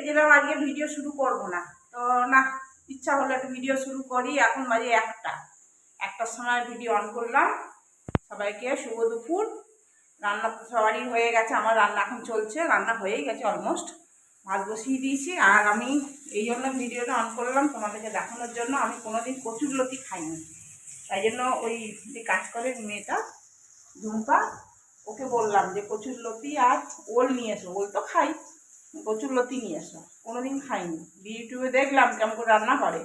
ভেবেছিলাম আজকে ভিডিও শুরু করব না, তো না, ইচ্ছা হলো একটা ভিডিও শুরু করি। এখন বাজে একটার সময় ভিডিও অন করলাম। সবাইকে শুভ দুপুর। রান্না তো সবারই হয়ে গেছে, আমার রান্না এখন চলছে, রান্না হয়েই গেছে অলমোস্ট। ভাত বসিয়ে দিয়েছি। আর আমি এই জন্য ভিডিওটা অন করলাম তোমাদেরকে দেখানোর জন্য, আমি কোনোদিন কচুরলতি খাইনি। তাই জন্য ওই যে কাজ করে মেয়েটা ঝুম্পা, ওকে বললাম যে কচুরলতি আর ওল নিয়ে এসো। ওল তো খাই, কচুরলতি নিয়ে এসো, কোনোদিন খাইনি। ইউটিউবে দেখলাম কেমন করে রান্না করে,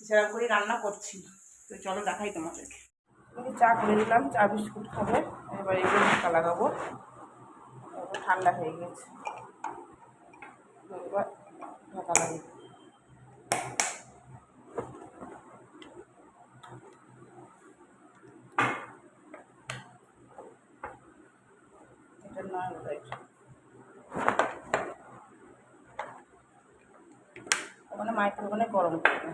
সেরকম করে রান্না করছি। তো চলো দেখাই তোমাদেরকে। চা করে দিলাম, চা বিস্কুট খাবে। এবার এগুলো ঢাকা লাগাবো, ঠান্ডা হয়ে গেছে। এবার ঢাকা লাগাবো। এটা নয় ওখানে মাইক্রোওভেনে গরম করবে।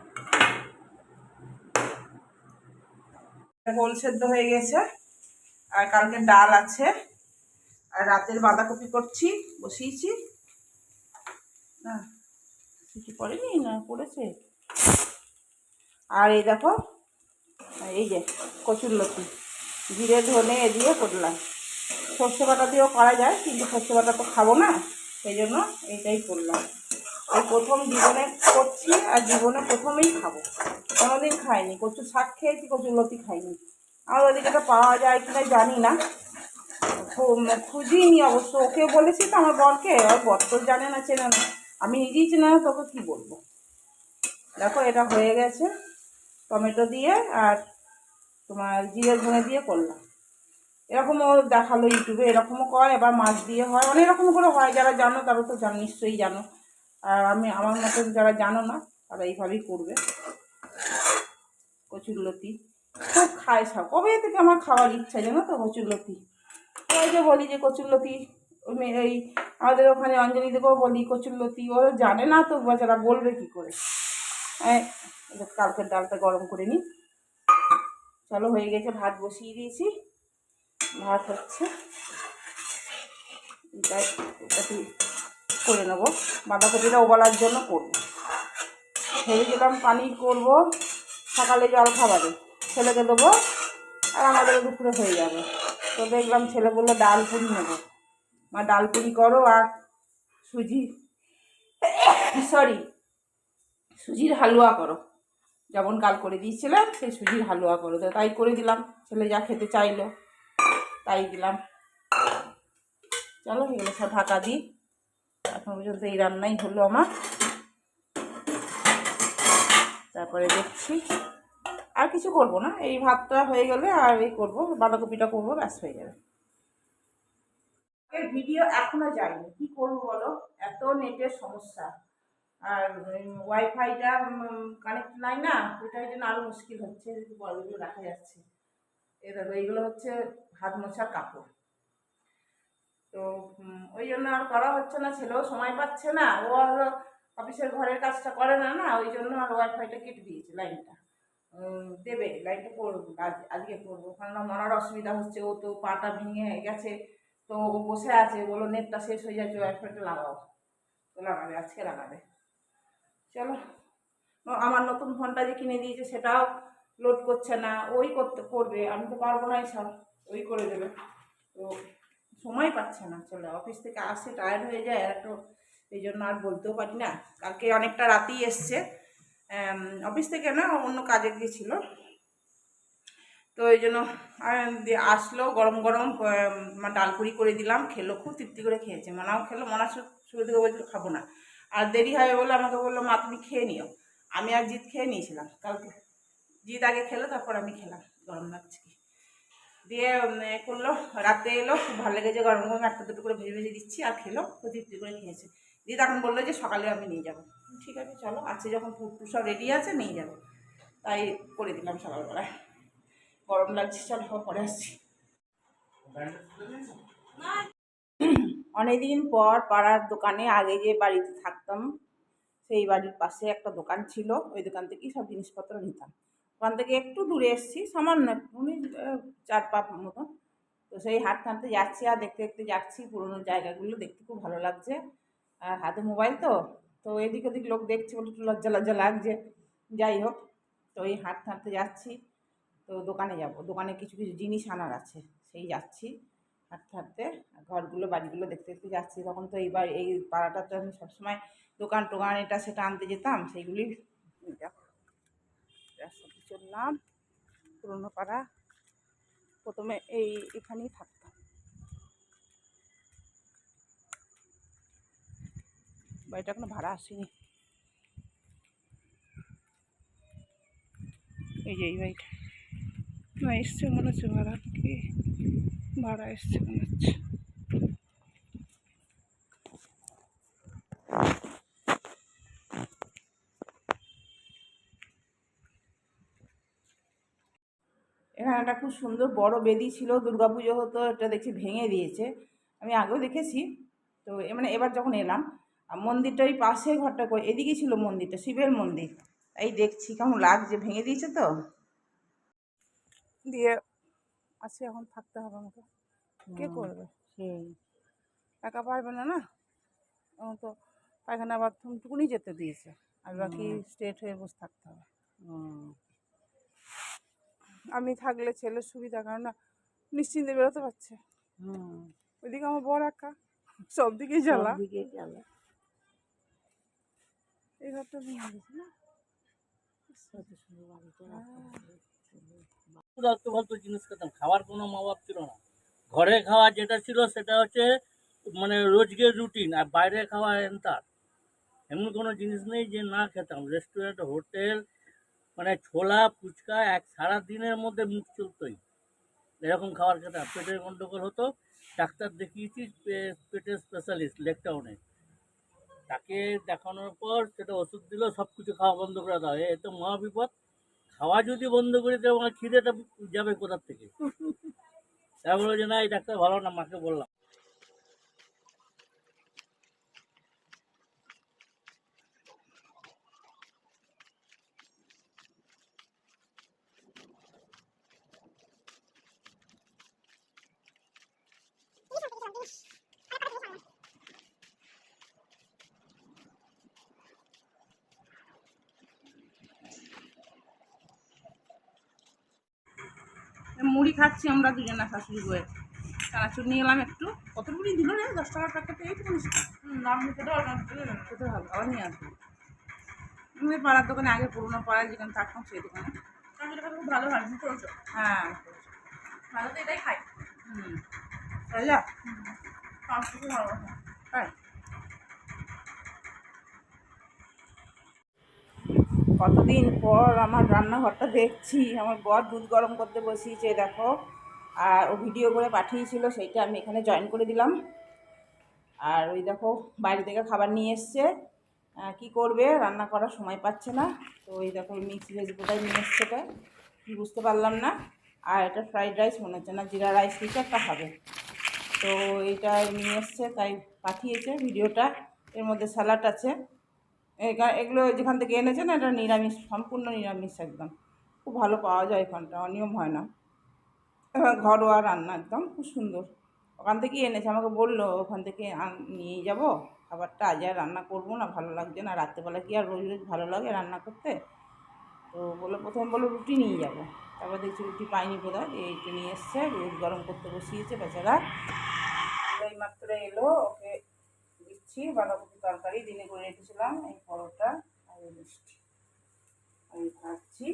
গোল সেদ্ধ হয়ে গেছে, আর কালকে ডাল আছে, আর রাতের বাঁধাকপি করছি, বসিয়েছি। না কিছু পড়েনি, না পড়েছে। আর এই দেখো, এই যে কচুরলতি জিরে ধনে দিয়ে করলাম। সর্ষে বাটা দিয়েও করা যায়, কিন্তু সর্ষে বাটা তো খাবো না, সেই জন্য এইটাই করলাম। এই প্রথম জীবনে করছি, আর জীবনে প্রথমেই খাবো। কোনোদিন খাইনি, কচুর শাক খেয়েছি, কচুরলতি খাইনি। আমাদের ওদিকে তো পাওয়া যায় কিনা জানি না, খুঁজিনি অবশ্য। ওকে বলেছি তো আমার বরকে, আর বর তো জানে না, চেনে না, আমি নিজেই চেনে না, তোকে কী বলবো। দেখো এটা হয়ে গেছে, টমেটো দিয়ে আর তোমার জিরে ধনে দিয়ে করলাম। এরকমও দেখালো ইউটিউবে, এরকমও করে, এবার মাছ দিয়ে হয়, অনেক রকম করে হয়। যারা জানো তারা তো নিশ্চয়ই জানো, আর আমার মতন যারা জানো না তারা এইভাবেই করবে। কচুরলতি খুব খায় সব, কবে থেকে আমার খাওয়ার ইচ্ছা, জানো তো কচুরলতি। ওই যে বলি যে কচুরলতি, এই আমাদের ওখানে অঞ্জলিদেরকেও বলি কচুরলতি, ও জানে না তো বেচারা, বলবে কী করে। কালকের ডালটা গরম করে নিই। চলো হয়ে গেছে, ভাত বসিয়ে দিয়েছি, ভাত হচ্ছে। এটাই করে নেবো, বাঁধাকপিটা ওবালার জন্য করবো। ভেবেছিলাম পানির করবো সকালে জল খাবারে, ছেলেকে দেবো, আর আমাদের দুপুরে হয়ে যাবে। তো দেখলাম ছেলে বললো ডাল পুরি নেবো, মা ডাল পুরি করো আর সুজির হালুয়া করো, যেমন কাল করে দিয়েছিলাম সেই সুজির হালুয়া করো। তো তাই করে দিলাম, ছেলে যা খেতে চাইলো তাই দিলাম। চলো এগুলো সব ঢাকা দিই। এখন পর্যন্ত এই রান্নাই হলো আমার, তারপরে দেখছি আর কিছু করব না। এই ভাতটা হয়ে গেলে আর এই করবো, বাঁধাকপিটা করবো, ব্যাস হয়ে যাবে। এর ভিডিও এখনো যায়নি, কি করবো বলো, এত নেটের সমস্যা, আর ওয়াইফাইটা কানেক্ট নাই না, ওইটার জন্য আরো মুশকিল হচ্ছে। বলগুলো দেখা যাচ্ছে, এইগুলো হচ্ছে হাত মোছার কাপড়। তো ওই জন্য আর করা হচ্ছে না, ছেলেও সময় পাচ্ছে না, ও আর অফিসের ঘরের কাজটা করে না, ওই জন্য আর ওয়াইফাইটা কেটে দিয়েছে। লাইনটা দেবে, লাইনটা করবো আজকে করবো, কারণ মনার অসুবিধা হচ্ছে, ও তো পাটা ভেঙে গেছে, তো ও বসে আছে, বলো নেটটা শেষ হয়ে যাচ্ছে, ওয়াইফাইটা লাগাও। তো লাগাবে, আজকে লাগাবে। চলো, আমার নতুন ফোনটা যে কিনে দিয়েছে সেটাও লোড করছে না, ওই করবে, আমি তো পারবো না এসব, ওই করে দেবে। তো সময় পাচ্ছে না, চলে অফিস থেকে আসে টায়ার্ড হয়ে যায়, আর একটু এই জন্য আর বলতেও পারি না। কালকে অনেকটা রাতেই এসছে, অফিস থেকে না, অন্য কাজে গিয়েছিল, তো এই জন্য আসলো গরম গরম ডাল পুরি করে দিলাম, খেলো, খুব তৃপ্তি করে খেয়েছে। মনাও খেলো, মনা শুরু থেকে বলছিল খাবো না, আর দেরি হবে বলে আমাকে বললো মা তুমি খেয়ে নিও। আমি আর জিৎ খেয়ে নিয়েছিলাম কালকে, জিৎ আগে খেলো, তারপর আমি খেলাম, গরম লাগছে কি দিয়ে করলো। রাতে এলো, খুব ভালো লেগেছে, গরম গরম একটা দুটো করে ভেজে ভেজে দিচ্ছি, আর খেলো, খুব তৃপ্তি করে খেয়েছে। জিৎ এখন বললো যে সকালে আমি নিয়ে যাবো। ঠিক আছে চলো, আছে যখন ফুড সব রেডি আছে, নিয়ে যাবো, তাই করে দিলাম সকালবেলায়। গরম লাগছে, চল পরে আসছি। অনেকদিন পর পাড়ার দোকানে, আগে যে বাড়িতে থাকতাম সেই বাড়ির পাশে একটা দোকান ছিল, ওই দোকান থেকেই সব জিনিসপত্র নিতাম। ওখান থেকে একটু দূরে এসেছি, সামান্য একটু, 4 পা মতন। তো সেই হাঁটতে হাঁটতে যাচ্ছি, আর দেখতে দেখতে যাচ্ছি, পুরোনো জায়গাগুলো দেখতে খুব ভালো লাগছে। আর হাতে মোবাইল তো তো এদিক ওদিক লোক দেখছে বলে একটু লজ্জা লজ্জা লাগছে। যাই হোক, তো এই হাঁটতে হাঁটতে যাচ্ছি। তো দোকানে যাব, দোকানে কিছু কিছু জিনিস আনার আছে, সেই যাচ্ছি হাঁটতে হাঁটতে। ঘরগুলো বাড়িগুলো দেখতে দেখতে যাচ্ছি। তখন তো এইবার এই পাড়াটাতে আমি সবসময় দোকান টোকান এটা সেটা আনতে যেতাম, সেইগুলি রাস্তাতে চললাম। পুরোনো পাড়া, প্রথমে এখানেই থাকতাম, বাড়িটা এখনো ভাড়া আসেনি। এই যে এই বাড়িটা না এসছে মনে হচ্ছে, ভাড়া কি ভাড়া এসছে মনে হচ্ছে। এখানে একটা খুব সুন্দর বড় বেদি ছিল, দুর্গাপুজো হতো, এটা দেখছি ভেঙে দিয়েছে। আমি আগেও দেখেছি, তো মানে এবার যখন এলাম, মন্দিরটা ওই পাশে ঘরটা করে এদিকে ছিল মন্দিরটা, শিবের মন্দির। এই দেখছি কেমন লাগছে, ভেঙে দিয়েছে তো দিয়ে আছে, এখন থাকতে হবে আমাকে। কে করবে, সেই একা পারবে না না। এখন তো পায়খানা বাথরুমটুকুনি যেতে দিয়েছে, আর বাকি স্ট্রেট হয়ে বসে থাকতে হবে। আমি থাকলে ছেলের সুবিধা, কারণ না নিশ্চিন্তে বেরোতে পারছে। ওইদিকে আমার বর একা, সব দিকেই জ্বালা। এই ঘরটা ভেঙে গেছে না, ফালতু ফালতু জিনিস খেতাম, খাওয়ার কোনো অভাব ছিল না। ঘরে খাওয়া যেটা ছিল সেটা হচ্ছে মানে রোজকের রুটিন, আর বাইরে খাওয়া এন্তার এমন কোনো জিনিস নেই যে না খেতাম। রেস্টুরেন্ট, হোটেল, মানে ছোলা ফুচকা এক সারা দিনের মধ্যে মুখ চলতোই। এরকম খাবার খেতাম। পেটের গন্ডগোল হতো, ডাক্তার দেখিয়েছি, পেটের স্পেশালিস্ট লেকটাউনে। তাকে দেখানোর পর সেটা ওষুধ দিল, সব কিছু খাওয়া বন্ধ করে দাও, এ তো মহাবিপদ। খাওয়া যদি বন্ধ করে দেবো, আমার খিদেটা যাবে কোথার থেকে? তারপরে যে না, এই ডাক্তার ভালো না, মাকে বললাম। মুড়ি খাচ্ছি আমরা দুজনা শাশুড়ি বয়ে। চানাচুর নিয়ে এলাম একটু। কত মুড়ি দিল রে, 10 টাকার প্যাকেটে, এই তো নাম নিতে দাও, খেতে হবে, আবার নিয়ে আসবো। আমি পাড়ার দোকানে, আগে পুরোনো পাড়ায় যেখানে থাকতাম সেই দোকানে। খুব ভালো হয়, করেছো? হ্যাঁ, ভালো তো এটাই খাই। তাই যা, খুব ভালো হ্যাঁ। কতদিন পর আমার রান্নাঘরটা দেখছি। আমার বর দুধ গরম করতে বসিয়েছে দেখো, আর ও ভিডিও করে পাঠিয়েছিল, সেইটা আমি এখানে জয়েন করে দিলাম। আর ওই দেখো বাইরে থেকে খাবার নিয়ে এসছে, কি করবে, রান্না করার সময় পাচ্ছে না। তো ওই দেখো মিক্স ভেজ বোধহয় নিয়ে এসছে, এটা কি বুঝতে পারলাম না। আর এটা ফ্রাইড রাইস মনে হচ্ছে, না জিরা রাইস কিছু একটা হবে। তো এইটা নিয়ে এসছে, তাই পাঠিয়েছে ভিডিওটা। এর মধ্যে স্যালাড আছে। এগুলো যেখান থেকে এনেছে না, এটা নিরামিষ, সম্পূর্ণ নিরামিষ একদম। খুব ভালো পাওয়া যায় এখানটা, অনিয়ম হয় না, ঘরোয়া রান্না একদম, খুব সুন্দর। ওখান থেকেই এনেছে, আমাকে বললো ওখান থেকে নিয়ে যাব খাবারটা, আজ আর রান্না করবো না, ভালো লাগছে না, রাত্রেবেলা কি আর রোজ রোজ ভালো লাগে রান্না করতে। তো বললো, প্রথমে বললো রুটি নিয়ে যাব, তারপর দেখছি রুটি পাইনি বোধহয়, এইটা নিয়ে এসছে, রোজ গরম করতে বসিয়েছে বেচারা। এই মাত্র এলো, ওকে দিচ্ছি বাঁধাকপি তরকারি, দিনে করে রেখেছিলাম, এই পরোটা আর এই মিষ্টি আমি খাচ্ছি।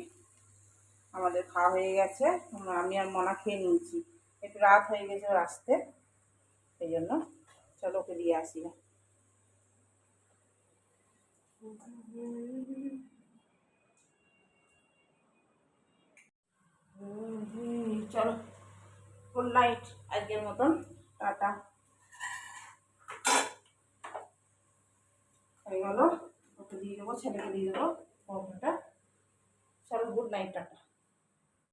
আমাদের খাওয়া হয়ে গেছে, আমি আর মনা খেয়ে নিয়েছি, একটু রাত হয়ে গেছে ওর আসতে, সেই জন্য চলো ওকে দিয়ে আসি না। চলো, গুড নাইট আজকের মতন, টাটা। হয়ে গেল, ওকে দিয়ে দেবো, ছেলেকে দিয়ে দেবো, চলো গুড নাইট, টাটা।